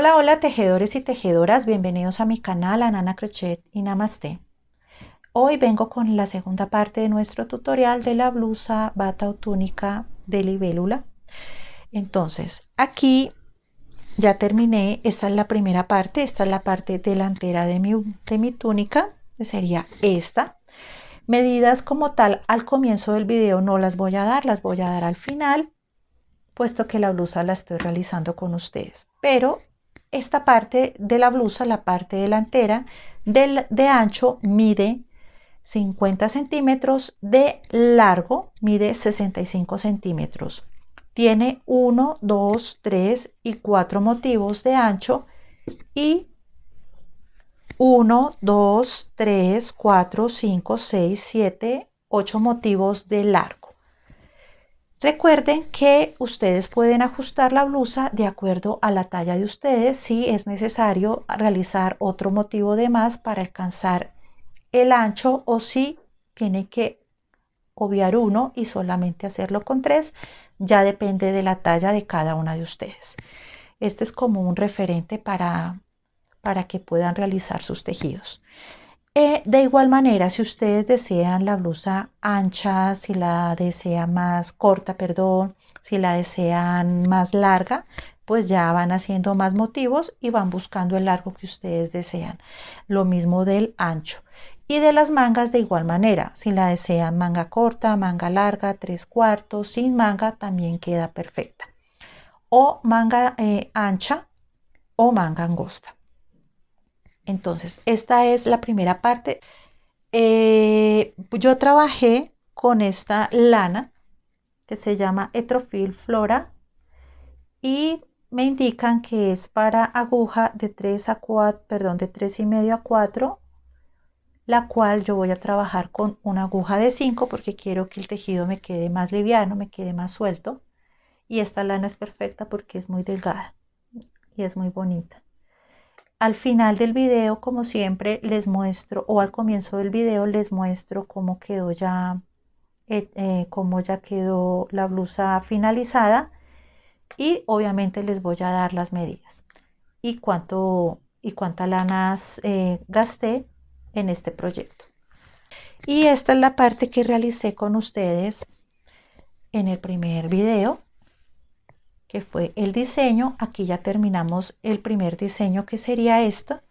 Hola, hola tejedores y tejedoras, bienvenidos a mi canal Anana Crochet y Namaste. Hoy vengo con la segunda parte de nuestro tutorial de la blusa, bata o túnica de libélula. Entonces, aquí ya terminé, esta es la primera parte, esta es la parte delantera de mi túnica, que sería esta. Medidas como tal al comienzo del video no las voy a dar, las voy a dar al final, puesto que la blusa la estoy realizando con ustedes. Pero esta parte de la blusa, la parte delantera de ancho, mide 50 centímetros, de largo mide 65 centímetros. Tiene 1, 2, 3 y 4 motivos de ancho y 1, 2, 3, 4, 5, 6, 7, 8 motivos de largo. Recuerden que ustedes pueden ajustar la blusa de acuerdo a la talla de ustedes si es necesario realizar otro motivo de más para alcanzar el ancho, o si tienen que obviar uno y solamente hacerlo con 3, ya depende de la talla de cada una de ustedes. Este es como un referente para que puedan realizar sus tejidos. De igual manera, si ustedes desean la blusa ancha, si la desean más corta, perdón, si la desean más larga, pues ya van haciendo más motivos y van buscando el largo que ustedes desean. Lo mismo del ancho. Y de las mangas de igual manera, si la desean manga corta, manga larga, 3/4, sin manga, también queda perfecta. O manga ancha o manga angosta. Entonces, esta es la primera parte. Yo trabajé con esta lana que se llama Etrofil Flora y me indican que es para aguja de 3 a 4, perdón, de 3,5 a 4, la cual yo voy a trabajar con una aguja de 5 porque quiero que el tejido me quede más liviano, me quede más suelto. Y esta lana es perfecta porque es muy delgada y es muy bonita. Al final del video, como siempre, les muestro, o al comienzo del video les muestro cómo quedó ya, cómo ya quedó la blusa finalizada, y obviamente les voy a dar las medidas y cuántas lanas gasté en este proyecto. Y esta es la parte que realicé con ustedes en el primer video, que fue el diseño. Aquí ya terminamos el primer diseño, que sería esto.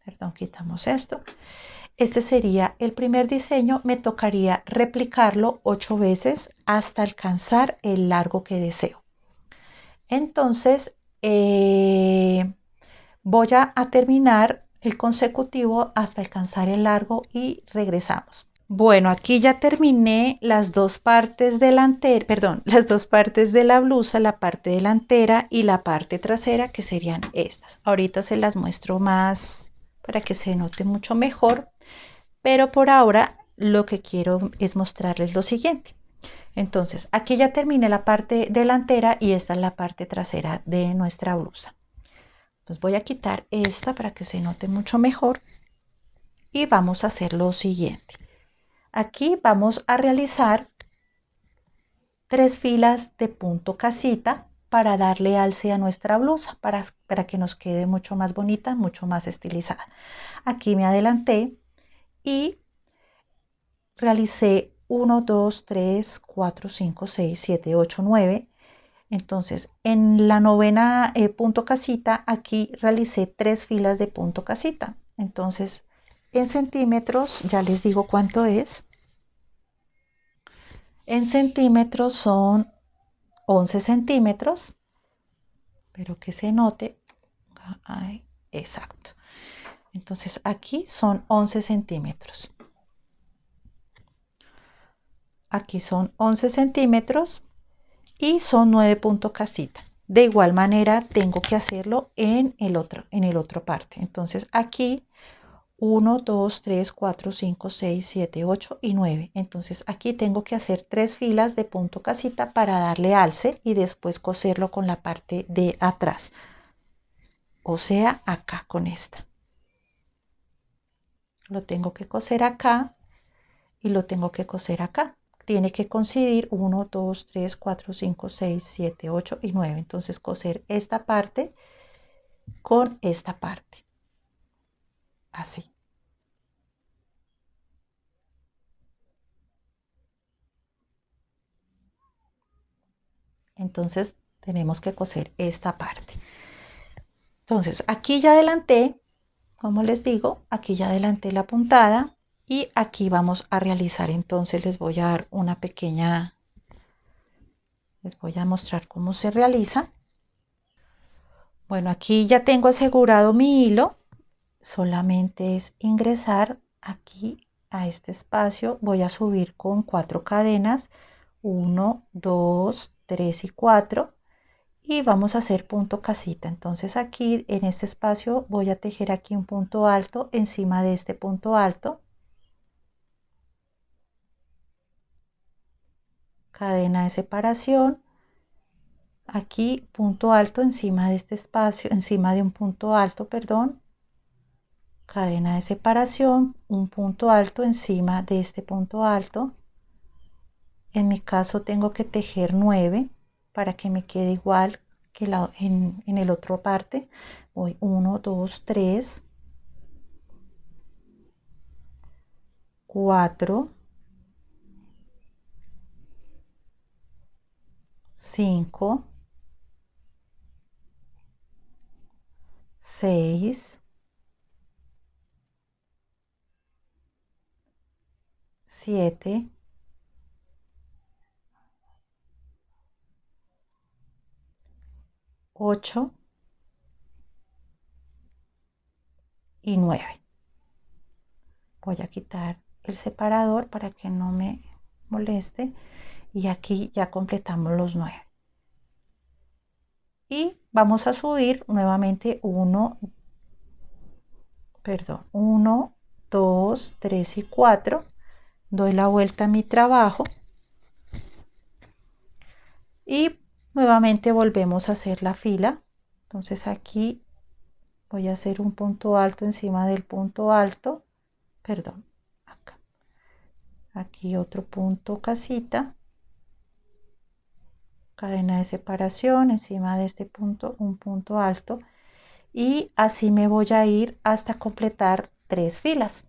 Perdón, quitamos esto. Este sería el primer diseño. Me tocaría replicarlo 8 veces hasta alcanzar el largo que deseo. Entonces, voy a terminar el consecutivo hasta alcanzar el largo y regresamos. Bueno, aquí ya terminé las dos partes delanteras, perdón, las dos partes de la blusa, la parte delantera y la parte trasera, que serían estas. Ahorita se las muestro más para que se note mucho mejor, pero por ahora lo que quiero es mostrarles lo siguiente. Entonces, aquí ya terminé la parte delantera y esta es la parte trasera de nuestra blusa. Entonces voy a quitar esta para que se note mucho mejor y vamos a hacer lo siguiente. Aquí vamos a realizar 3 filas de punto casita para darle alce a nuestra blusa, para que nos quede mucho más bonita, mucho más estilizada. Aquí me adelanté y realicé 1, 2, 3, 4, 5, 6, 7, 8, 9. Entonces, en la novena punto casita, aquí realicé 3 filas de punto casita. Entonces, en centímetros, ya les digo cuánto es. En centímetros son 11 centímetros, pero que se note. Ay, exacto. Entonces, aquí son 11 centímetros. Aquí son 11 centímetros y son 9 puntos casita. De igual manera tengo que hacerlo en el otro parte. Entonces aquí 1, 2, 3, 4, 5, 6, 7, 8 y 9. Entonces aquí tengo que hacer 3 filas de punto casita para darle alce y después coserlo con la parte de atrás. O sea, acá con esta. Lo tengo que coser acá y lo tengo que coser acá. Tiene que coincidir 1, 2, 3, 4, 5, 6, 7, 8 y 9. Entonces coser esta parte con esta parte, así. Entonces tenemos que coser esta parte. Entonces aquí ya adelanté, como les digo, aquí ya adelanté la puntada y aquí vamos a realizar, entonces les voy a dar una pequeña, les voy a mostrar cómo se realiza. Bueno, aquí ya tengo asegurado mi hilo, solamente es ingresar aquí a este espacio, voy a subir con 4 cadenas, 1, 2, 3 y 4 y vamos a hacer punto casita. Entonces aquí en este espacio voy a tejer aquí un punto alto encima de este punto alto, cadena de separación, aquí punto alto encima de este espacio, encima de un punto alto, perdón, cadena de separación, un punto alto encima de este punto alto. En mi caso tengo que tejer 9 para que me quede igual que en el otro parte. Voy 1, 2, 3, 4, 5, 6, 7, 8 y 9. Voy a quitar el separador para que no me moleste y aquí ya completamos los 9. Y vamos a subir nuevamente 1, 2, 3 y 4. Doy la vuelta a mi trabajo y nuevamente volvemos a hacer la fila. Entonces aquí voy a hacer un punto alto encima del punto alto, perdón, acá. Aquí otro punto casita, cadena de separación encima de este punto, un punto alto, y así me voy a ir hasta completar 3 filas.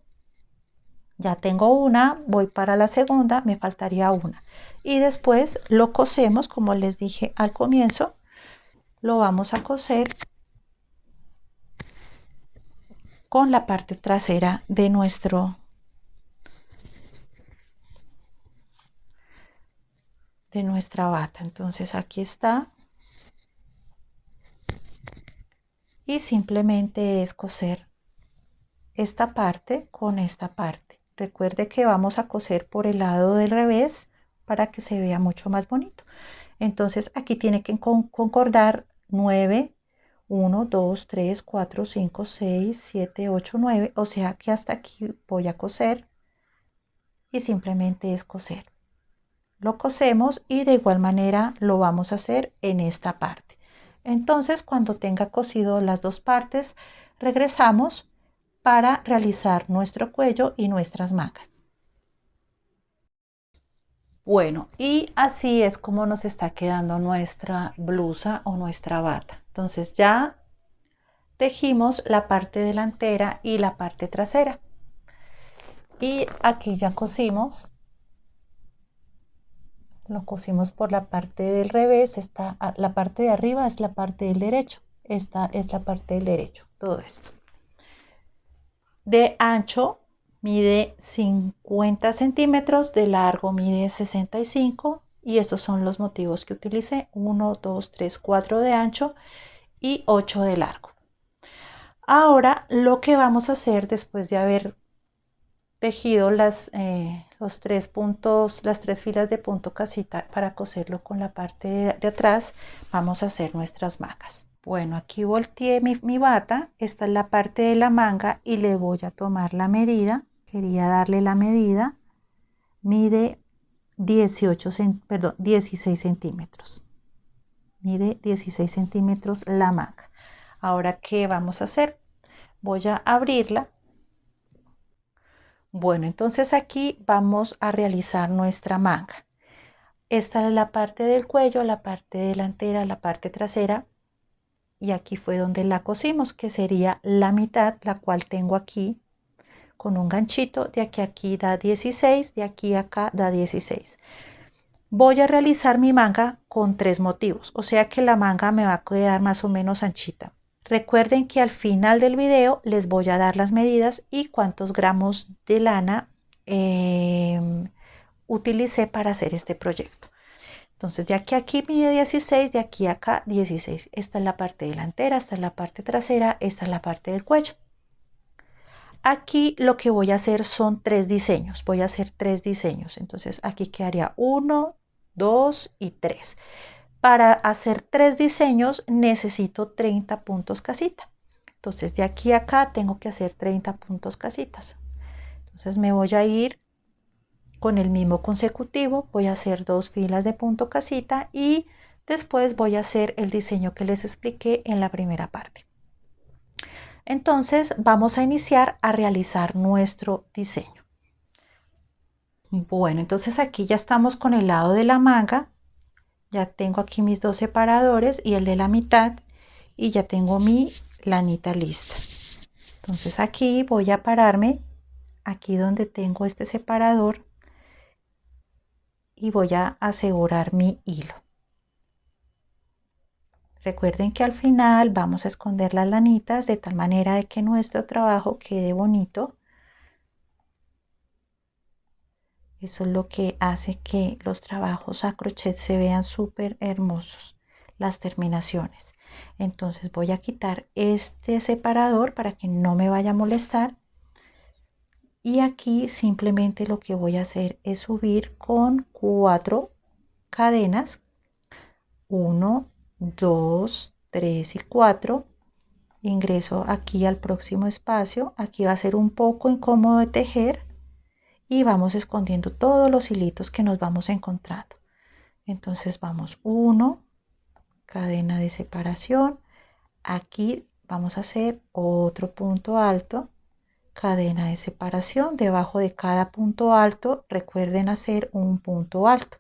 Ya tengo una, voy para la segunda, me faltaría una. Y después lo cosemos, como les dije al comienzo, lo vamos a coser con la parte trasera de nuestra bata. Entonces aquí está. Y simplemente es coser esta parte con esta parte. Recuerde que vamos a coser por el lado del revés para que se vea mucho más bonito. Entonces aquí tiene que concordar 9, 1, 2, 3, 4, 5, 6, 7, 8, 9. O sea que hasta aquí voy a coser y simplemente es coser. Lo cosemos y de igual manera lo vamos a hacer en esta parte. Entonces cuando tenga cosido las dos partes, regresamos para realizar nuestro cuello y nuestras mangas. Bueno, y así es como nos está quedando nuestra blusa o nuestra bata. Entonces ya tejimos la parte delantera y la parte trasera. Y aquí ya cosimos, lo cosimos por la parte del revés, la parte de arriba es la parte del derecho, esta es la parte del derecho, todo esto. De ancho mide 50 centímetros, de largo mide 65 y estos son los motivos que utilicé, 1, 2, 3, 4 de ancho y 8 de largo. Ahora lo que vamos a hacer después de haber tejido los 3 puntos, las 3 filas de punto casita para coserlo con la parte de atrás, vamos a hacer nuestras mangas. Bueno, aquí volteé mi bata, esta es la parte de la manga y le voy a tomar la medida. Quería darle la medida, mide 16 centímetros. Mide 16 centímetros la manga. Ahora, ¿qué vamos a hacer? Voy a abrirla. Bueno, entonces aquí vamos a realizar nuestra manga. Esta es la parte del cuello, la parte delantera, la parte trasera. y aquí fue donde la cosimos, que sería la mitad, la cual tengo aquí con un ganchito. De aquí a aquí da 16, de aquí a acá da 16. Voy a realizar mi manga con 3 motivos, o sea que la manga me va a quedar más o menos anchita. Recuerden que al final del video les voy a dar las medidas y cuántos gramos de lana utilicé para hacer este proyecto. Entonces de aquí a aquí mide 16, de aquí a acá 16. Esta es la parte delantera, esta es la parte trasera, esta es la parte del cuello. Aquí lo que voy a hacer son 3 diseños. Voy a hacer 3 diseños. Entonces aquí quedaría 1, 2 y 3. Para hacer 3 diseños necesito 30 puntos casita. Entonces de aquí a acá tengo que hacer 30 puntos casitas. Entonces me voy a ir con el mismo consecutivo. Voy a hacer 2 filas de punto casita y después voy a hacer el diseño que les expliqué en la primera parte. Entonces vamos a iniciar a realizar nuestro diseño. Bueno, entonces aquí ya estamos con el lado de la manga. Ya tengo aquí mis 2 separadores y el de la mitad y ya tengo mi lanita lista. Entonces aquí voy a pararme aquí donde tengo este separador y voy a asegurar mi hilo. Recuerden que al final vamos a esconder las lanitas de tal manera de que nuestro trabajo quede bonito. Eso es lo que hace que los trabajos a crochet se vean súper hermosos, las terminaciones. Entonces voy a quitar este separador para que no me vaya a molestar. Y aquí simplemente lo que voy a hacer es subir con 4 cadenas. 1, 2, 3 y 4. Ingreso aquí al próximo espacio. Aquí va a ser un poco incómodo de tejer y vamos escondiendo todos los hilitos que nos vamos encontrando. Entonces vamos 1, cadena de separación. Aquí vamos a hacer otro punto alto, cadena de separación. Debajo de cada punto alto recuerden hacer un punto alto.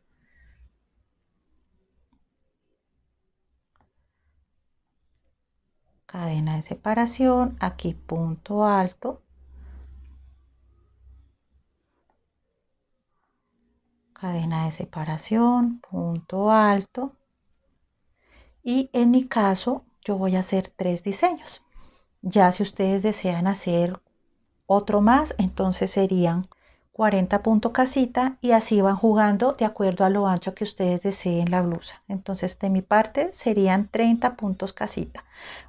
Cadena de separación, aquí punto alto, cadena de separación, punto alto, y en mi caso yo voy a hacer 3 diseños. Ya si ustedes desean hacer otro más, entonces serían 40 puntos casita y así van jugando de acuerdo a lo ancho que ustedes deseen la blusa. Entonces de mi parte serían 30 puntos casita.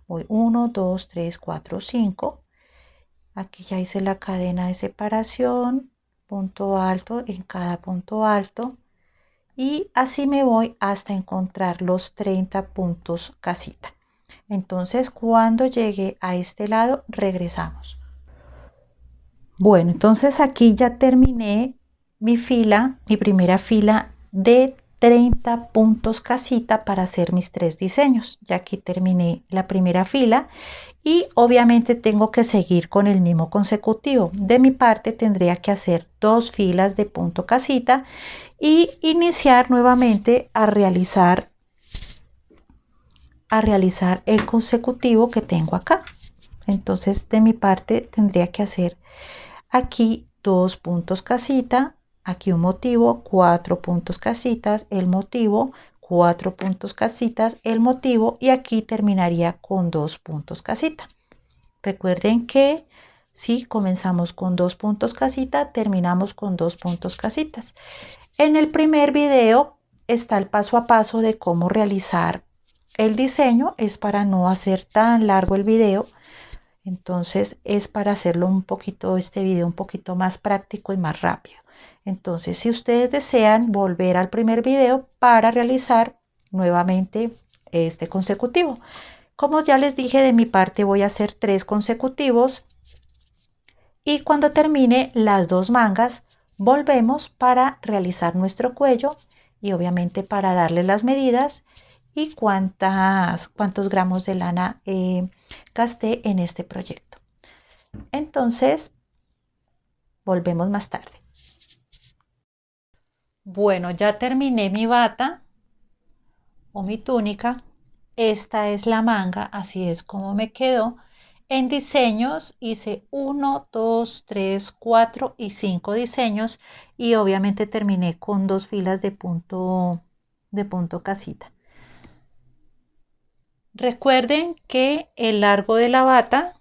Voy 1, 2, 3, 4, 5. Aquí ya hice la cadena de separación, punto alto en cada punto alto y así me voy hasta encontrar los 30 puntos casita. Entonces cuando llegue a este lado regresamos. Bueno, entonces aquí ya terminé mi fila, mi primera fila de 30 puntos casita para hacer mis 3 diseños. Ya aquí terminé la primera fila y obviamente tengo que seguir con el mismo consecutivo. De mi parte tendría que hacer 2 filas de punto casita y iniciar nuevamente a realizar el consecutivo que tengo acá. Entonces de mi parte tendría que hacer aquí 2 puntos casita, aquí un motivo, 4 puntos casitas, el motivo, 4 puntos casitas, el motivo y aquí terminaría con 2 puntos casita. Recuerden que si comenzamos con 2 puntos casita, terminamos con 2 puntos casitas. En el primer video está el paso a paso de cómo realizar el diseño. Es para no hacer tan largo el video. Entonces es para hacerlo un poquito, este video un poquito más práctico y más rápido. Entonces si ustedes desean volver al primer video para realizar nuevamente este consecutivo. Como ya les dije, de mi parte voy a hacer 3 consecutivos y cuando termine las 2 mangas volvemos para realizar nuestro cuello y obviamente para darle las medidas y cuántos gramos de lana gasté en este proyecto. Entonces volvemos más tarde. Bueno, ya terminé mi bata o mi túnica esta es la manga, así es como me quedó. En diseños hice 1, 2, 3, 4 y 5 diseños y obviamente terminé con 2 filas de punto casita. Recuerden que el largo de la bata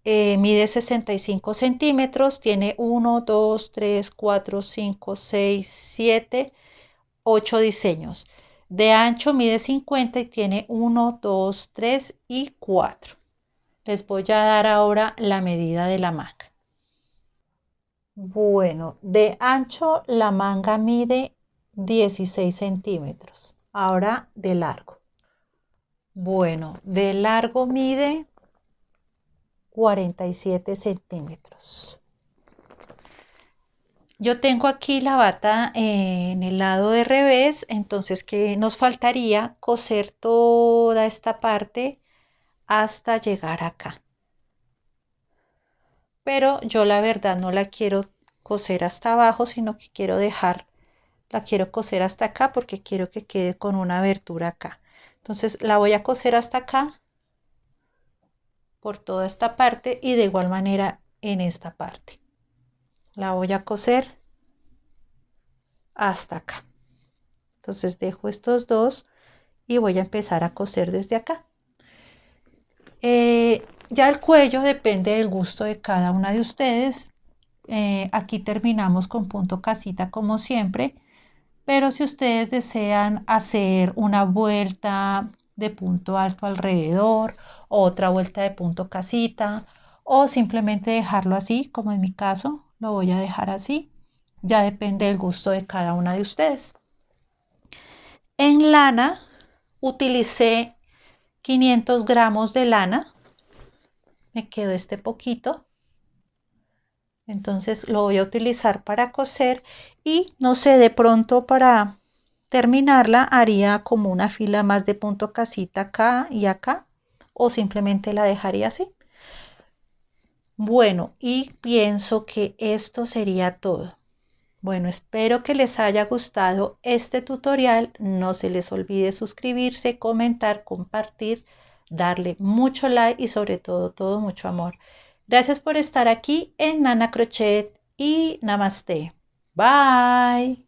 mide 65 centímetros, tiene 1, 2, 3, 4, 5, 6, 7, 8 diseños. De ancho mide 50 y tiene 1, 2, 3 y 4. Les voy a dar ahora la medida de la manga. Bueno, de ancho la manga mide 16 centímetros. Ahora de largo. Bueno, de largo mide 47 centímetros. Yo tengo aquí la bata en el lado de revés, entonces que nos faltaría coser toda esta parte hasta llegar acá. Pero yo la verdad no la quiero coser hasta abajo, sino que la quiero coser hasta acá porque quiero que quede con una abertura acá. Entonces la voy a coser hasta acá por toda esta parte y de igual manera en esta parte. La voy a coser hasta acá. Entonces dejo estos dos y voy a empezar a coser desde acá. Ya el cuello depende del gusto de cada una de ustedes. Aquí terminamos con punto casita como siempre, pero si ustedes desean hacer una vuelta de punto alto alrededor, otra vuelta de punto casita o simplemente dejarlo así, como en mi caso, lo voy a dejar así, ya depende del gusto de cada una de ustedes. En lana utilicé 500 gramos de lana, me quedó este poquito. Entonces lo voy a utilizar para coser y no sé, de pronto para terminarla haría como una fila más de punto casita acá y acá o simplemente la dejaría así. Bueno, y pienso que esto sería todo. Bueno, espero que les haya gustado este tutorial. No se les olvide suscribirse, comentar, compartir, darle mucho like y sobre todo mucho amor. Gracias por estar aquí en Nana Crochet y Namaste. Bye.